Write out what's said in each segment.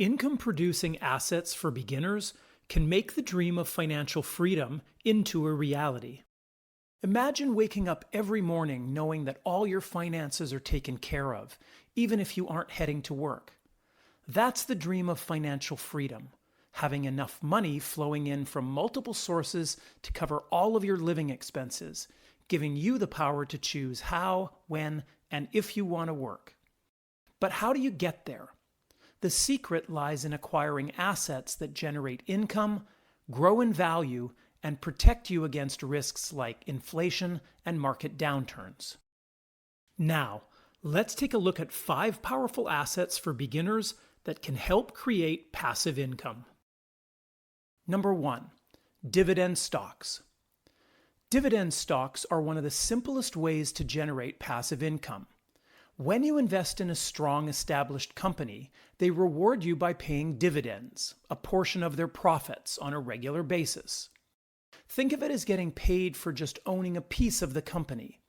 Income-producing assets for beginners can make the dream of financial freedom into a reality. Imagine waking up every morning knowing that all your finances are taken care of, even if you aren't heading to work. That's the dream of financial freedom, having enough money flowing in from multiple sources to cover all of your living expenses, giving you the power to choose how, when, and if you want to work. But how do you get there? The secret lies in acquiring assets that generate income, grow in value, and protect you against risks like inflation and market downturns. Now, let's take a look at 5 powerful assets for beginners that can help create passive income. Number 1, dividend stocks. Dividend stocks are one of the simplest ways to generate passive income. When you invest in a strong established company, they reward you by paying dividends, a portion of their profits, on a regular basis. Think of it as getting paid for just owning a piece of the company.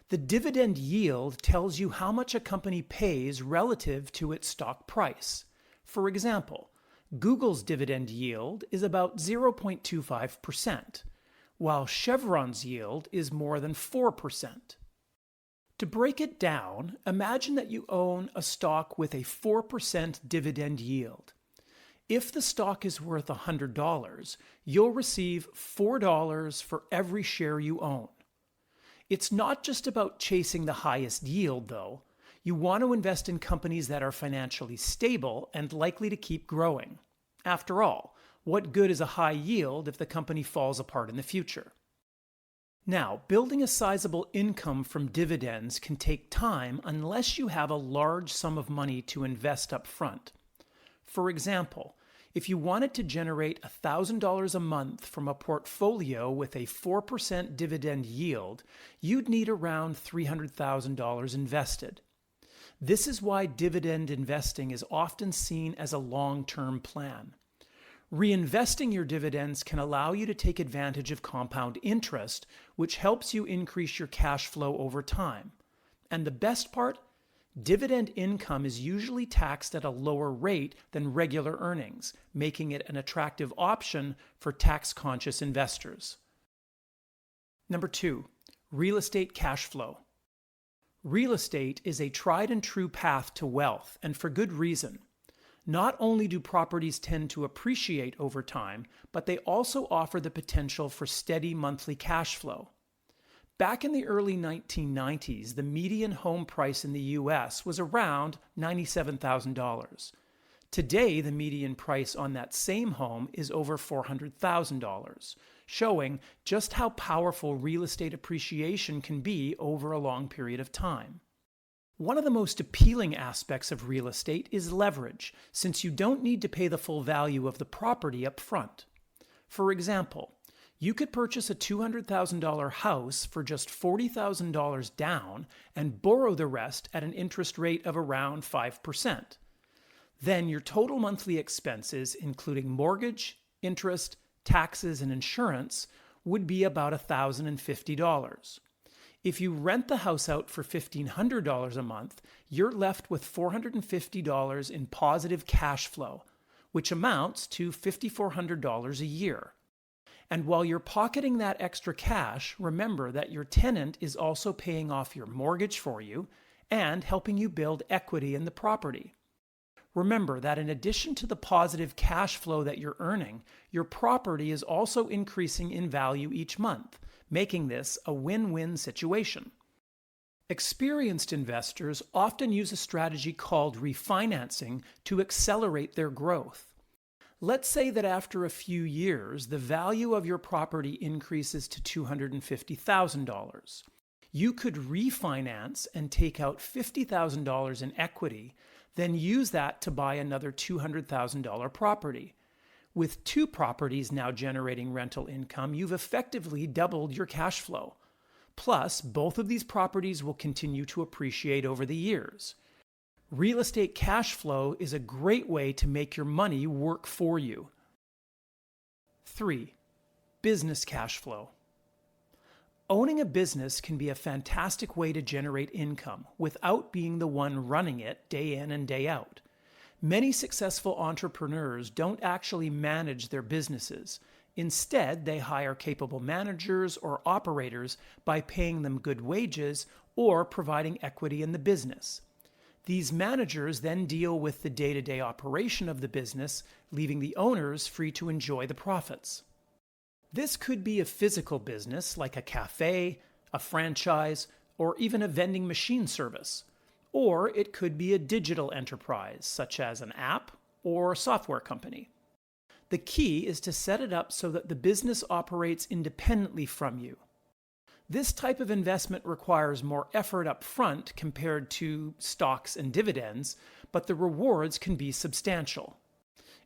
The dividend yield tells you how much a company pays relative to its stock price. For example, Google's dividend yield is about 0.25%, while Chevron's yield is more than 4%. To break it down, imagine that you own a stock with a 4% dividend yield. If the stock is worth $100, you'll receive $4 for every share you own. It's not just about chasing the highest yield, though. You want to invest in companies that are financially stable and likely to keep growing. After all, what good is a high yield if the company falls apart in the future? Now, building a sizable income from dividends can take time unless you have a large sum of money to invest up front. For example, if you wanted to generate $1,000 a month from a portfolio with a 4% dividend yield, you'd need around $300,000 invested. This is why dividend investing is often seen as a long-term plan. Reinvesting your dividends can allow you to take advantage of compound interest, which helps you increase your cash flow over time. And the best part? Dividend income is usually taxed at a lower rate than regular earnings, making it an attractive option for tax-conscious investors. Number 2, real estate cash flow. Real estate is a tried and true path to wealth, and for good reason. Not only do properties tend to appreciate over time, but they also offer the potential for steady monthly cash flow. Back in the early 1990s, the median home price in the US was around $97,000. Today, the median price on that same home is over $400,000, showing just how powerful real estate appreciation can be over a long period of time. One of the most appealing aspects of real estate is leverage, since you don't need to pay the full value of the property up front. For example, you could purchase a $200,000 house for just $40,000 down and borrow the rest at an interest rate of around 5%. Then your total monthly expenses, including mortgage, interest, taxes, and insurance, would be about $1,050. If you rent the house out for $1,500 a month, you're left with $450 in positive cash flow, which amounts to $5,400 a year. And while you're pocketing that extra cash, remember that your tenant is also paying off your mortgage for you and helping you build equity in the property. Remember that in addition to the positive cash flow that you're earning, your property is also increasing in value each month, making this a win-win situation. Experienced investors often use a strategy called refinancing to accelerate their growth. Let's say that after a few years, the value of your property increases to $250,000. You could refinance and take out $50,000 in equity, then use that to buy another $200,000 property. With 2 properties now generating rental income, you've effectively doubled your cash flow. Plus, both of these properties will continue to appreciate over the years. Real estate cash flow is a great way to make your money work for you. 3. Business cash flow. Owning a business can be a fantastic way to generate income without being the one running it day in and day out. Many successful entrepreneurs don't actually manage their businesses. Instead, they hire capable managers or operators by paying them good wages or providing equity in the business. These managers then deal with the day-to-day operation of the business, leaving the owners free to enjoy the profits. This could be a physical business like a cafe, a franchise, or even a vending machine service. Or it could be a digital enterprise, such as an app or a software company. The key is to set it up so that the business operates independently from you. This type of investment requires more effort up front compared to stocks and dividends, but the rewards can be substantial.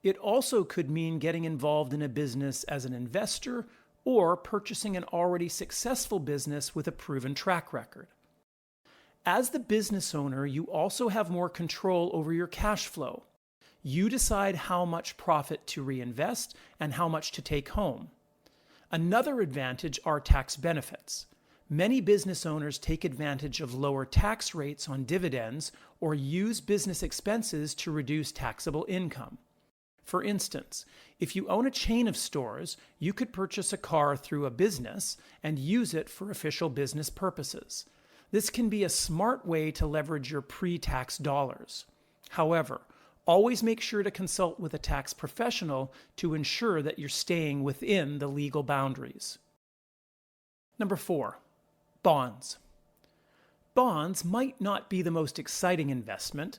It also could mean getting involved in a business as an investor or purchasing an already successful business with a proven track record. As the business owner, you also have more control over your cash flow. You decide how much profit to reinvest and how much to take home. Another advantage are tax benefits. Many business owners take advantage of lower tax rates on dividends or use business expenses to reduce taxable income. For instance, if you own a chain of stores, you could purchase a car through a business and use it for official business purposes. This can be a smart way to leverage your pre-tax dollars. However, always make sure to consult with a tax professional to ensure that you're staying within the legal boundaries. Number 4, bonds. Bonds might not be the most exciting investment,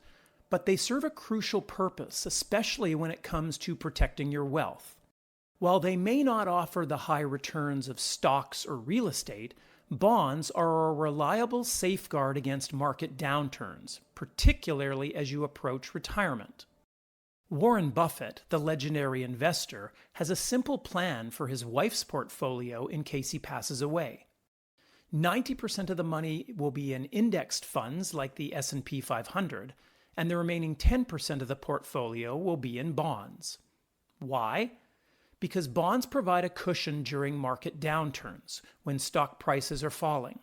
but they serve a crucial purpose, especially when it comes to protecting your wealth. While they may not offer the high returns of stocks or real estate, bonds are a reliable safeguard against market downturns, particularly as you approach retirement. Warren Buffett, the legendary investor, has a simple plan for his wife's portfolio in case he passes away. 90% of the money will be in indexed funds like the S&P 500, and the remaining 10% of the portfolio will be in bonds. Why? Because bonds provide a cushion during market downturns, when stock prices are falling.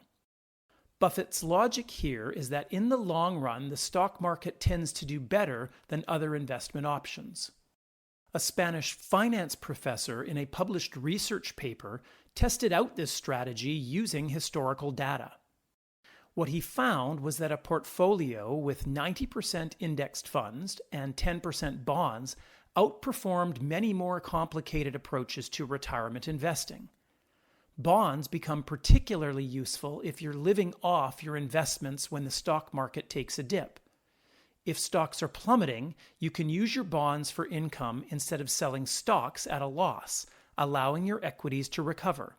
Buffett's logic here is that in the long run, the stock market tends to do better than other investment options. A Spanish finance professor in a published research paper tested out this strategy using historical data. What he found was that a portfolio with 90% indexed funds and 10% bonds outperformed many more complicated approaches to retirement investing. Bonds become particularly useful if you're living off your investments when the stock market takes a dip. If stocks are plummeting, you can use your bonds for income instead of selling stocks at a loss, allowing your equities to recover.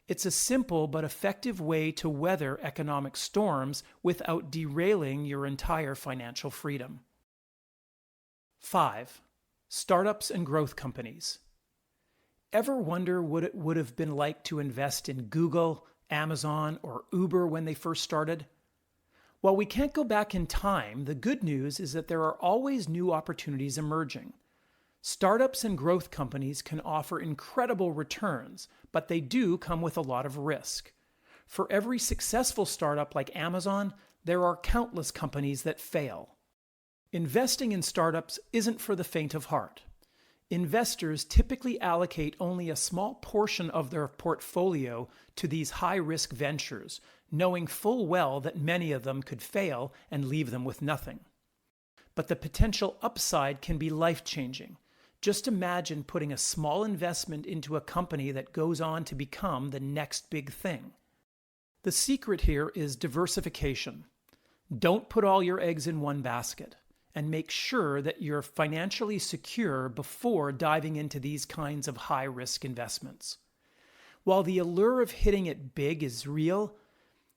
It's a simple but effective way to weather economic storms without derailing your entire financial freedom. 5. Startups and growth companies. Ever wonder what it would have been like to invest in Google, Amazon, or Uber when they first started? While we can't go back in time, the good news is that there are always new opportunities emerging. Startups and growth companies can offer incredible returns, but they do come with a lot of risk. For every successful startup like Amazon, there are countless companies that fail. Investing in startups isn't for the faint of heart. Investors typically allocate only a small portion of their portfolio to these high-risk ventures, knowing full well that many of them could fail and leave them with nothing. But the potential upside can be life-changing. Just imagine putting a small investment into a company that goes on to become the next big thing. The secret here is diversification. Don't put all your eggs in one basket, and make sure that you're financially secure before diving into these kinds of high-risk investments. While the allure of hitting it big is real,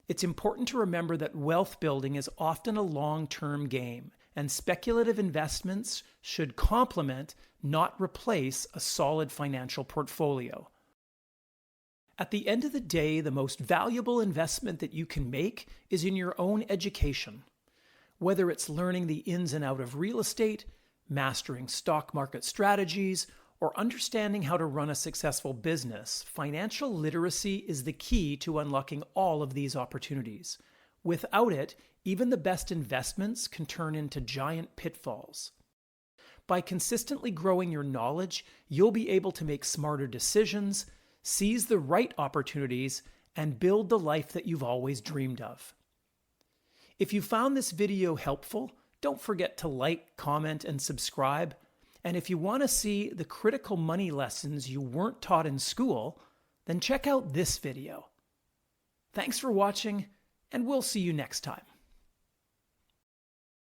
it's important to remember that wealth building is often a long-term game, and speculative investments should complement, not replace, a solid financial portfolio. At the end of the day, the most valuable investment that you can make is in your own education. Whether it's learning the ins and outs of real estate, mastering stock market strategies, or understanding how to run a successful business, financial literacy is the key to unlocking all of these opportunities. Without it, even the best investments can turn into giant pitfalls. By consistently growing your knowledge, you'll be able to make smarter decisions, seize the right opportunities, and build the life that you've always dreamed of. If you found this video helpful, don't forget to like, comment, and subscribe. And if you want to see the critical money lessons you weren't taught in school, then check out this video. Thanks for watching, and we'll see you next time.